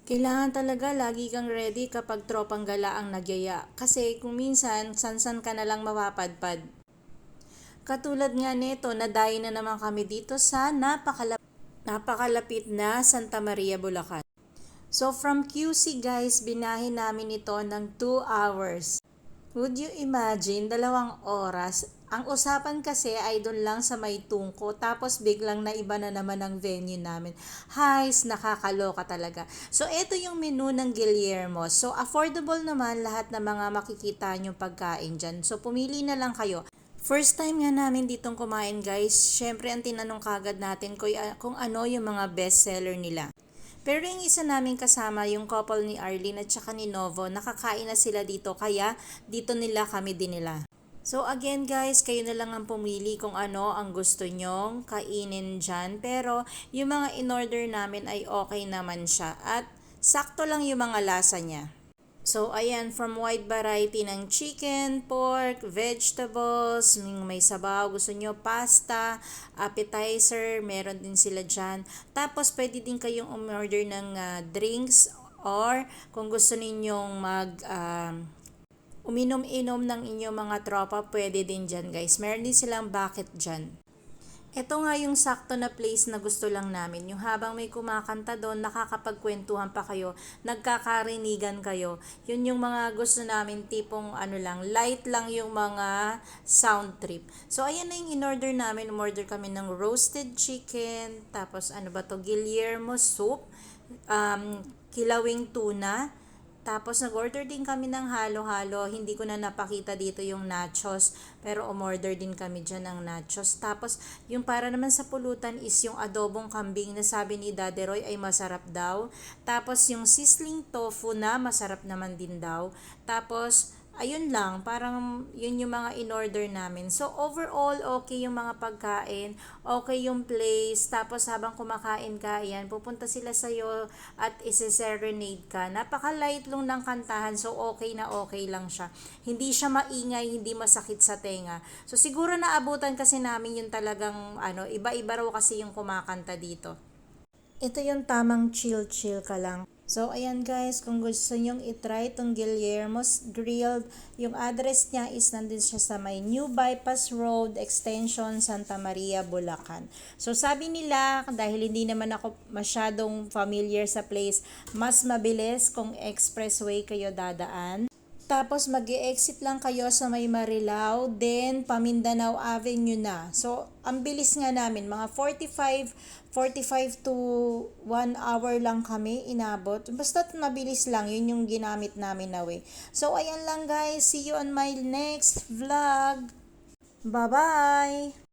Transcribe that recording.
Kailangan talaga lagi kang ready kapag tropang gala ang nagyaya. Kasi kung minsan, sansan ka na lang mapapadpad. Katulad nga nito, nadayo na naman kami dito sa napakalapit na Santa Maria, Bulacan. So from QC guys, binahin namin ito ng 2 hours. Would you imagine, 2 oras? Ang usapan kasi ay doon lang sa may tungko, tapos biglang naiba na naman ang venue namin. Hays, nakakaloka talaga. So, ito yung menu ng Guillermo. So, affordable naman lahat ng mga makikita nyong pagkain dyan. So, pumili na lang kayo. First time nga namin ditong kumain guys, syempre ang tinanong kagad natin kung ano yung mga best seller nila. Pero yung isa namin kasama, yung couple ni Arlene at saka ni Novo, nakakain na sila dito kaya dito nila kami dinila. So again guys, kayo na lang ang pumili kung ano ang gusto nyong kainin dyan. Pero yung mga in-order namin ay okay naman siya at sakto lang yung mga lasa niya. So, ayan, from wide variety ng chicken, pork, vegetables, may sabaw, gusto nyo, pasta, appetizer, meron din sila dyan. Tapos, pwede din kayong umorder ng drinks or kung gusto ninyong uminom-inom ng inyong mga tropa, pwede din dyan guys. Meron din silang bucket dyan. Ito nga yung sakto na place na gusto lang namin. Yung habang may kumakanta doon, nakakapagkwentuhan pa kayo, nagkakarinigan kayo. Yun yung mga gusto namin, tipong ano lang, light lang yung mga sound trip. So, ayan na yung in-order namin. Umorder kami ng roasted chicken, tapos ano ba to, Guillermo soup, kilawing tuna, tapos nag-order din kami ng halo-halo. Hindi ko na napakita dito yung nachos. Pero umorder din kami dyan ng nachos. Tapos yung para naman sa pulutan is yung adobong kambing na sabi ni Daddy Roy ay masarap daw. Tapos yung sizzling tofu na masarap naman din daw. Tapos ayun lang, parang yun yung mga in-order namin. So, overall, okay yung mga pagkain, okay yung place, tapos habang kumakain ka, yan, pupunta sila sa'yo at isi-serenade ka. Napaka-light lang ng kantahan, so okay na okay lang siya. Hindi siya maingay, hindi masakit sa tenga. So, siguro naabutan kasi namin yung talagang, iba-iba raw kasi yung kumakanta dito. Ito yung tamang chill-chill ka lang. So, ayan guys, kung gusto nyong itry itong Guillermo's Grilled, yung address niya is nandun siya sa may New Bypass Road, Extension, Santa Maria, Bulacan. So, sabi nila, dahil hindi naman ako masyadong familiar sa place, mas mabilis kung expressway kayo dadaan. Tapos mag-exit lang kayo sa may Marilao, then Pamindanao Avenue na. So, ang bilis nga namin, mga 45 to 1 hour lang kami inabot. Basta't mabilis lang, yun yung ginamit namin na way. So, ayan lang guys, see you on my next vlog. Bye-bye!